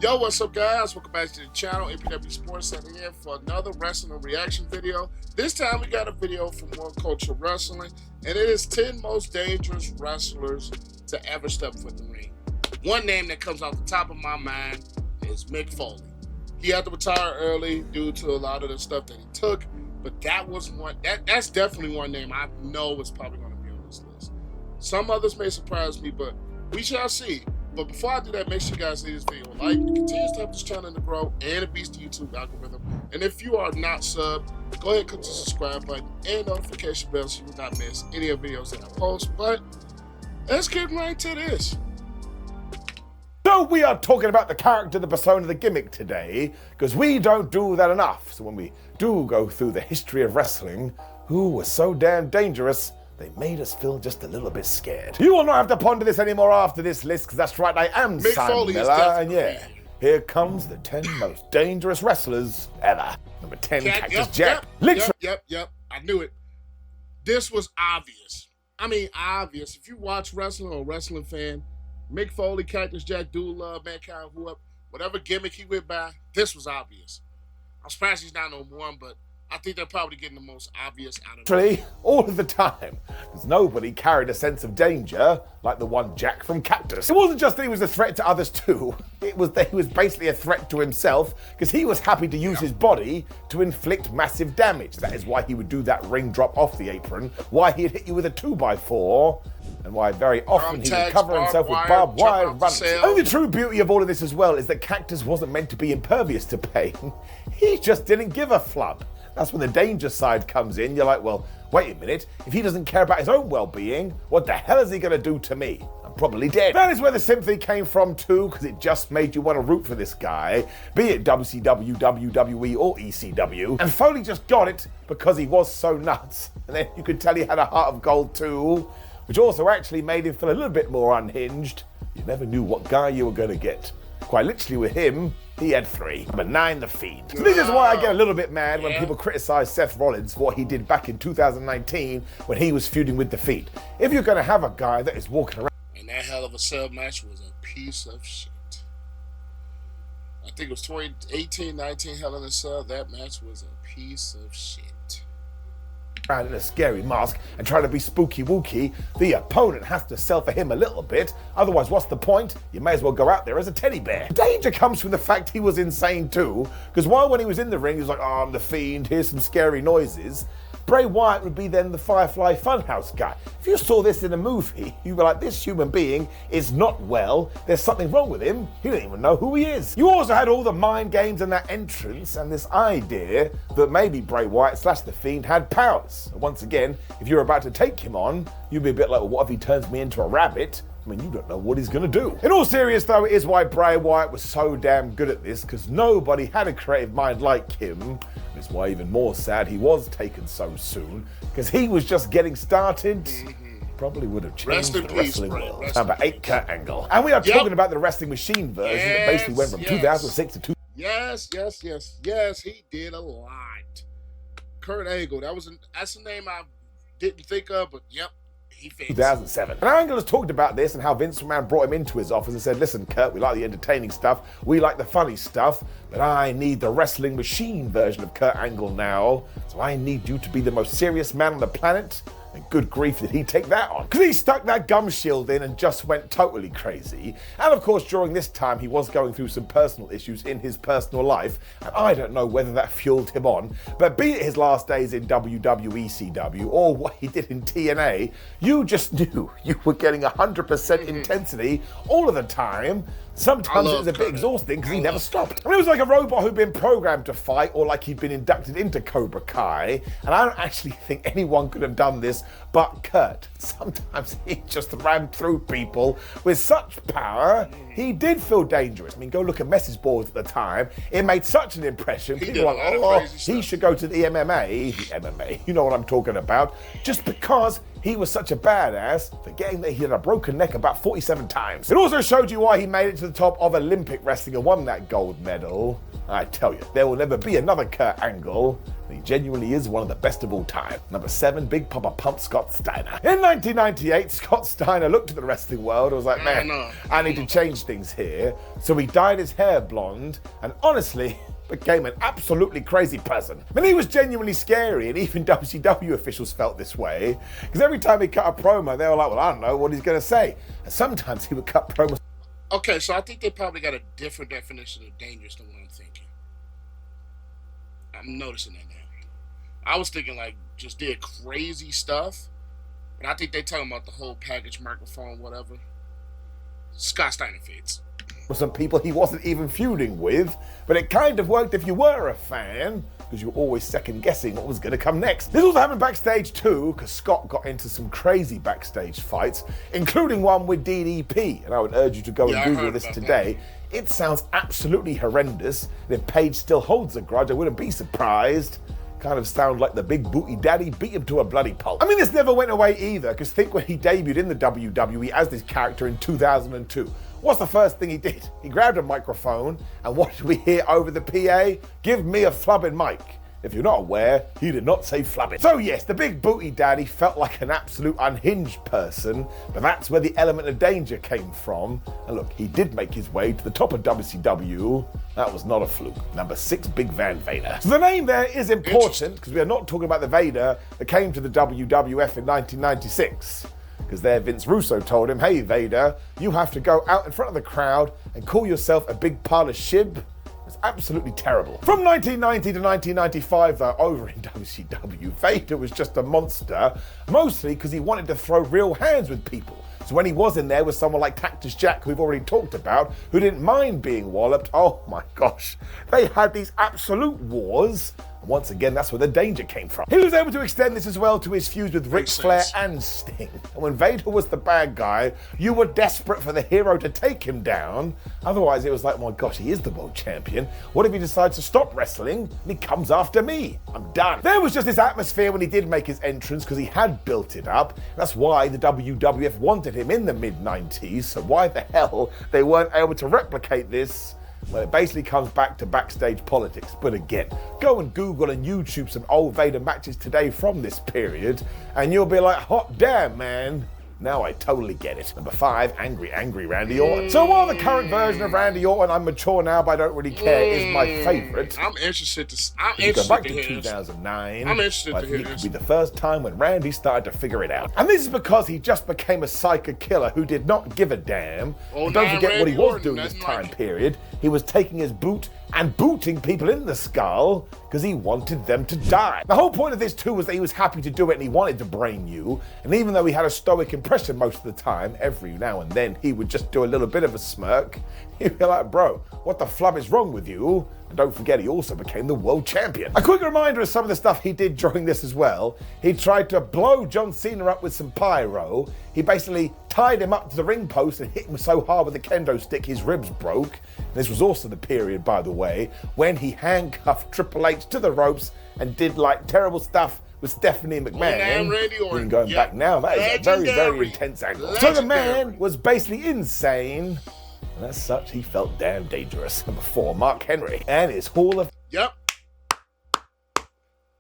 Yo, what's up, guys? Welcome back to the channel. APW Sports setting in for another wrestling reaction video. This time we got a video from One Culture Wrestling, and it is 10 most dangerous wrestlers to ever step foot in the ring. One name that comes off the top of my mind is Mick Foley. He had to retire early due to a lot of the stuff that he took, but that was one. That's definitely one name I know is probably going to be on this list. Some others may surprise me, but we shall see. But before I do that, make sure you guys leave this video a like. It continues to help this channel to grow and it beats the YouTube algorithm. And if you are not subbed, go ahead and click the subscribe button and notification bell so you will not miss any of the videos that I post. But let's get right to this. So we are talking about the character, the persona, the gimmick today, because we don't do that enough. So when we do go through the history of wrestling, who was so damn dangerous, they made us feel just a little bit scared. You will not have to ponder this anymore after this list, because that's right, I am Mick Simon Foley Miller, and is here comes the 10 most dangerous wrestlers ever. Number 10, Cactus Jack. Yep, I knew it. This was obvious. I mean, obvious. If you watch wrestling or a wrestling fan, Mick Foley, Cactus Jack, Dude Love, Mankind, whatever gimmick he went by, this was obvious. I'm surprised he's not no one, but I think they're probably getting the most obvious out of it. Actually, all of the time, because nobody carried a sense of danger like the one Jack from Cactus. It wasn't just that he was a threat to others too, it was that he was basically a threat to himself, because he was happy to use his body to inflict massive damage. That is why he would do that ring drop off the apron, why he'd hit you with a 2x4, and why very often he would cover himself with barbed wire and run. And the true beauty of all of this as well is that Cactus wasn't meant to be impervious to pain. He just didn't give a flub. That's when the danger side comes in. You're like, well, wait a minute. If he doesn't care about his own well-being, what the hell is he going to do to me? I'm probably dead. That is where the sympathy came from too, because it just made you want to root for this guy, be it WCW, WWE, or ECW. And Foley just got it because he was so nuts. And then you could tell he had a heart of gold too, which also actually made him feel a little bit more unhinged. You never knew what guy you were going to get. Quite literally with him, he had 3. Number 9, The Fiend. So this is why I get a little bit mad when people criticize Seth Rollins for what he did back in 2019 when he was feuding with The Fiend. If you're going to have a guy that is walking around... And that Hell of a Cell match was a piece of shit. I think it was 2018-19 Hell in a Cell. That match was a piece of shit. In a scary mask and try to be spooky wooky, the opponent has to sell for him a little bit. Otherwise, what's the point? You may as well go out there as a teddy bear. Danger comes from the fact he was insane too, because while when he was in the ring, he was like, oh, I'm the Fiend, here's some scary noises. Bray Wyatt would be then the Firefly Funhouse guy. If you saw this in a movie, you'd be like, this human being is not well, there's something wrong with him, he don't even know who he is. You also had all the mind games and that entrance and this idea that maybe Bray Wyatt / The Fiend had powers. And once again, if you're about to take him on, you'd be a bit like, well, what if he turns me into a rabbit? I mean, you don't know what he's going to do. In all seriousness, though, it is why Bray Wyatt was so damn good at this, because nobody had a creative mind like him. It's why even more sad he was taken so soon, because he was just getting started. Probably would have changed the wrestling world. Number 8, Kurt Angle. And we are talking about the wrestling machine version that basically went from 2006 to 2000. Yes, he did a lot. Kurt Angle, that's a name I didn't think of, but yep. 2007. And Angle has talked about this and how Vince McMahon brought him into his office and said, listen, Kurt, we like the entertaining stuff, we like the funny stuff, but I need the wrestling machine version of Kurt Angle now, so I need you to be the most serious man on the planet. And good grief did he take that on. Because he stuck that gum shield in and just went totally crazy. And of course, during this time, he was going through some personal issues in his personal life. And I don't know whether that fueled him on. But be it his last days in WWECW or what he did in TNA, you just knew you were getting 100% intensity all of the time. Sometimes it was a bit exhausting because he never stopped. And it was like a robot who'd been programmed to fight, or like he'd been inducted into Cobra Kai. And I don't actually think anyone could have done this but Kurt. Sometimes he just ran through people with such power, he did feel dangerous. I mean, go look at message boards at the time. It made such an impression. People were like, oh, he should go to the MMA, you know what I'm talking about, just because he was such a badass, forgetting that he had a broken neck about 47 times. It also showed you why he made it to the top of Olympic wrestling and won that gold medal. I tell you, there will never be another Kurt Angle. He genuinely is one of the best of all time. Number 7, Big Papa Pump Scott Steiner. In 1998, Scott Steiner looked at the wrestling world and was like, man, I need to change change things here, so he dyed his hair blonde, and honestly, became an absolutely crazy person. I mean, he was genuinely scary, and even WCW officials felt this way, because every time he cut a promo, they were like, well, I don't know what he's going to say. And sometimes he would cut promos. Okay, so I think they probably got a different definition of dangerous than what I'm thinking. I'm noticing that now. I was thinking like just did crazy stuff, but I think they talking about the whole package, microphone, whatever. Scott Steiner fits. Some people he wasn't even feuding with, but it kind of worked if you were a fan, because you were always second guessing what was going to come next. This also happened backstage too, because Scott got into some crazy backstage fights, including one with DDP, and I would urge you to go and Google this today. It sounds absolutely horrendous, and if Paige still holds a grudge, I wouldn't be surprised. Kind of sound like the big booty daddy beat him to a bloody pulp. I mean, this never went away either, because think when he debuted in the WWE as this character in 2002. What's the first thing he did? He grabbed a microphone, and what did we hear over the PA? Give me a flubbing mic. If you're not aware, he did not say flubbing. So yes, the big booty daddy felt like an absolute unhinged person, but that's where the element of danger came from. And look, he did make his way to the top of WCW. That was not a fluke. Number 6, Big Van Vader. So the name there is important, because we are not talking about the Vader that came to the WWF in 1996. Because there Vince Russo told him, hey Vader, you have to go out in front of the crowd and call yourself a big pile of shib. It's absolutely terrible. From 1990 to 1995 though, over in WCW, Vader was just a monster, mostly because he wanted to throw real hands with people. So when he was in there with someone like Cactus Jack, who we've already talked about, who didn't mind being walloped, oh my gosh, they had these absolute wars. And once again, that's where the danger came from. He was able to extend this as well to his feuds with Ric Flair and Sting. And when Vader was the bad guy, you were desperate for the hero to take him down. Otherwise, it was like, oh my gosh, he is the world champion. What if he decides to stop wrestling and he comes after me? I'm done. There was just this atmosphere when he did make his entrance because he had built it up. That's why the WWF wanted him in the mid-90s. So why the hell they weren't able to replicate this? Well, it basically comes back to backstage politics. But again, go and Google and YouTube some old Vader matches today from this period, and you'll be like, hot damn, man. Now I totally get it. Number 5, Angry Randy Orton. So while the current version of Randy Orton, I'm mature now, but I don't really care, is my favorite. I'm interested to go back to 2009. I'm interested to hear it this. Could be the first time when Randy started to figure it out. And this is because he just became a psycho killer who did not give a damn. And don't forget what he was doing this time period. He was taking his boot and booting people in the skull because he wanted them to die. The whole point of this too was that he was happy to do it and he wanted to brain you. And even though he had a stoic impression most of the time, every now and then he would just do a little bit of a smirk. He'd be like, bro, what the flub is wrong with you? And don't forget, he also became the world champion. A quick reminder of some of the stuff he did during this as well. He tried to blow John Cena up with some pyro. He basically tied him up to the ring post and hit him so hard with a kendo stick his ribs broke. This was also the period, by the way, when he handcuffed Triple H to the ropes and did like terrible stuff with Stephanie McMahon. Randy Orton. Even going back now, that is a very, very intense angle. So the man was basically insane, and as such, he felt damn dangerous. Number 4, Mark Henry, and his Hall of... Yep.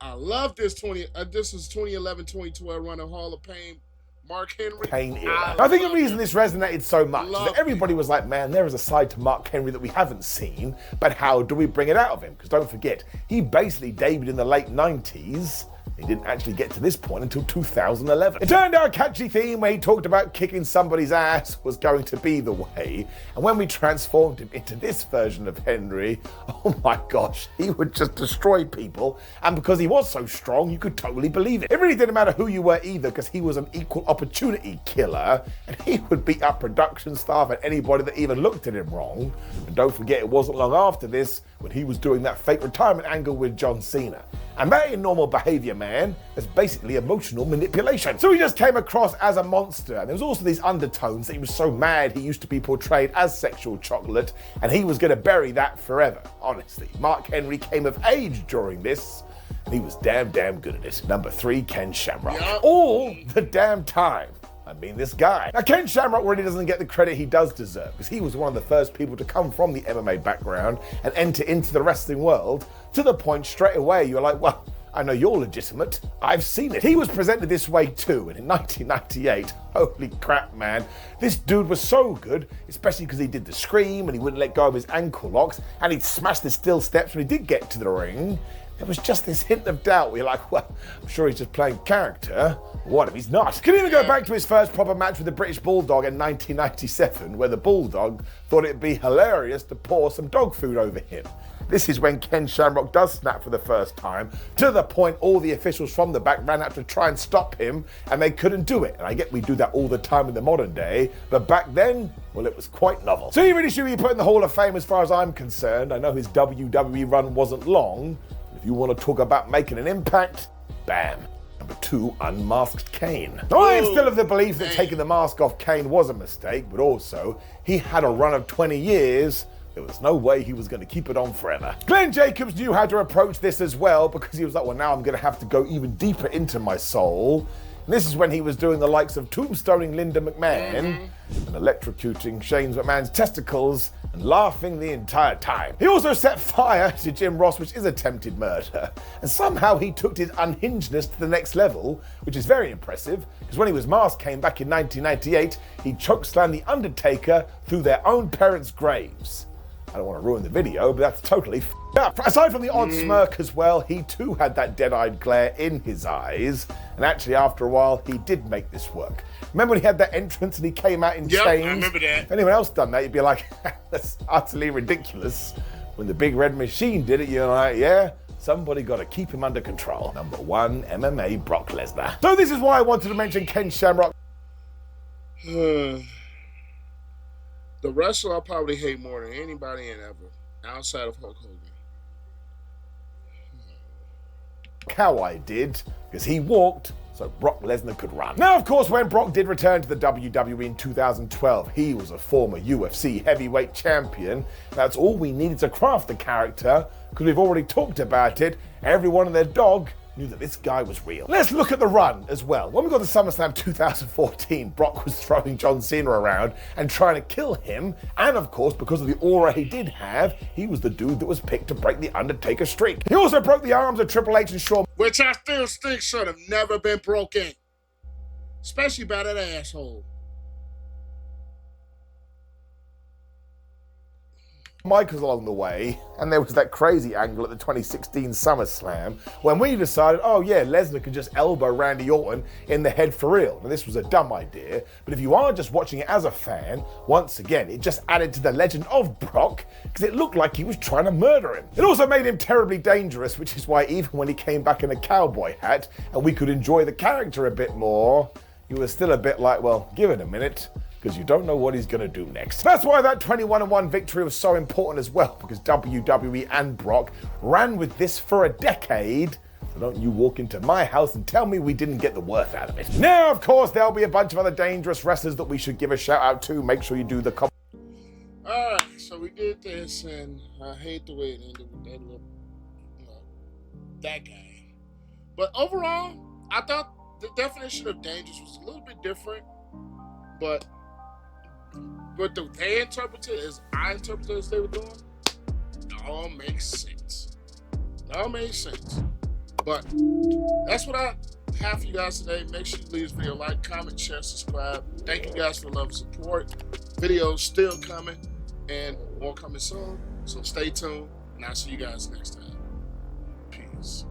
I love this this is 2011-2012 run of Hall of Fame. Mark Henry. Pain era. I think the reason this resonated so much is that everybody was like, man, there is a side to Mark Henry that we haven't seen, but how do we bring it out of him? Because don't forget, he basically debuted in the late 90s. He didn't actually get to this point until 2011. It turned out a catchy theme where he talked about kicking somebody's ass was going to be the way. And when we transformed him into this version of Henry, oh my gosh, he would just destroy people. And because he was so strong, you could totally believe it. It really didn't matter who you were either, because he was an equal opportunity killer. And he would beat up production staff and anybody that even looked at him wrong. And don't forget, it wasn't long after this when he was doing that fake retirement angle with John Cena. And that ain't normal behavior, man. It's basically emotional manipulation. So he just came across as a monster. And there was also these undertones that he was so mad he used to be portrayed as sexual chocolate, and he was going to bury that forever. Honestly, Mark Henry came of age during this, and he was damn good at it. Number 3, Ken Shamrock. Yep. All the damn time. I mean, this guy. Now, Ken Shamrock really doesn't get the credit he does deserve, because he was one of the first people to come from the MMA background and enter into the wrestling world, to the point straight away you're like, well, I know you're legitimate. I've seen it. He was presented this way too, and in 1998, holy crap, man, this dude was so good, especially because he did the scream and he wouldn't let go of his ankle locks, and he'd smash the steel steps when he did get to the ring. There was just this hint of doubt where you're like, well, I'm sure he's just playing character. What if he's not? Can even go back to his first proper match with the British Bulldog in 1997, where the Bulldog thought it'd be hilarious to pour some dog food over him. This is when Ken Shamrock does snap for the first time, to the point all the officials from the back ran out to try and stop him, and they couldn't do it. And I get we do that all the time in the modern day, but back then, well, it was quite novel. So he really should be put in the Hall of Fame as far as I'm concerned. I know his WWE run wasn't long. If you want to talk about making an impact, bam. Number 2, unmasked Kane. Now, I am still of the belief that taking the mask off Kane was a mistake, but also, he had a run of 20 years. There was no way he was going to keep it on forever. Glenn Jacobs knew how to approach this as well, because he was like, well, now I'm going to have to go even deeper into my soul. And this is when he was doing the likes of tombstoning Linda McMahon and electrocuting Shane McMahon's testicles and laughing the entire time. He also set fire to Jim Ross, which is attempted murder. And somehow he took his unhingedness to the next level, which is very impressive, because when he was masked came back in 1998, he chokeslammed The Undertaker through their own parents' graves. I don't want to ruin the video, but that's totally up. Aside from the odd smirk as well, he too had that dead-eyed glare in his eyes. And actually, after a while, he did make this work. Remember when he had that entrance and he came out in chains? I remember that. If anyone else done that, you'd be like, that's utterly ridiculous. When the Big Red Machine did it, you're like, yeah, somebody got to keep him under control. Number 1, MMA Brock Lesnar. So this is why I wanted to mention Ken Shamrock. The wrestler I probably hate more than anybody in ever, outside of Hulk Hogan. How I did, because he walked so Brock Lesnar could run. Now, of course, when Brock did return to the WWE in 2012, he was a former UFC heavyweight champion. That's all we needed to craft the character, because we've already talked about it. Everyone and their dog knew that this guy was real. Let's look at the run as well. When we got to SummerSlam 2014, Brock was throwing John Cena around and trying to kill him. And of course, because of the aura he did have, he was the dude that was picked to break the Undertaker streak. He also broke the arms of Triple H and Shawn, which I still think should have never been broken. Especially by that asshole. Michaels along the way, and there was that crazy angle at the 2016 SummerSlam when we decided, oh yeah, Lesnar could just elbow Randy Orton in the head for real. Now this was a dumb idea, but if you are just watching it as a fan, once again, it just added to the legend of Brock, because it looked like he was trying to murder him. It also made him terribly dangerous, which is why even when he came back in a cowboy hat and we could enjoy the character a bit more, you were still a bit like, well, give it a minute, because you don't know what he's going to do next. That's why that 21-1 victory was so important as well, because WWE and Brock ran with this for a decade. So don't you walk into my house and tell me we didn't get the worth out of it. Now, of course, there'll be a bunch of other dangerous wrestlers that we should give a shout out to. Make sure you do the Alright, so we did this, and I hate the way it ended with that little, that guy. But overall, I thought the definition of dangerous was a little bit different, but they interpreted as I interpreted as they were doing, it all makes sense. It all makes sense. But that's what I have for you guys today. Make sure you leave this video a like, comment, share, subscribe. Thank you guys for the love and support. Videos still coming and more coming soon. So stay tuned, and I'll see you guys next time. Peace.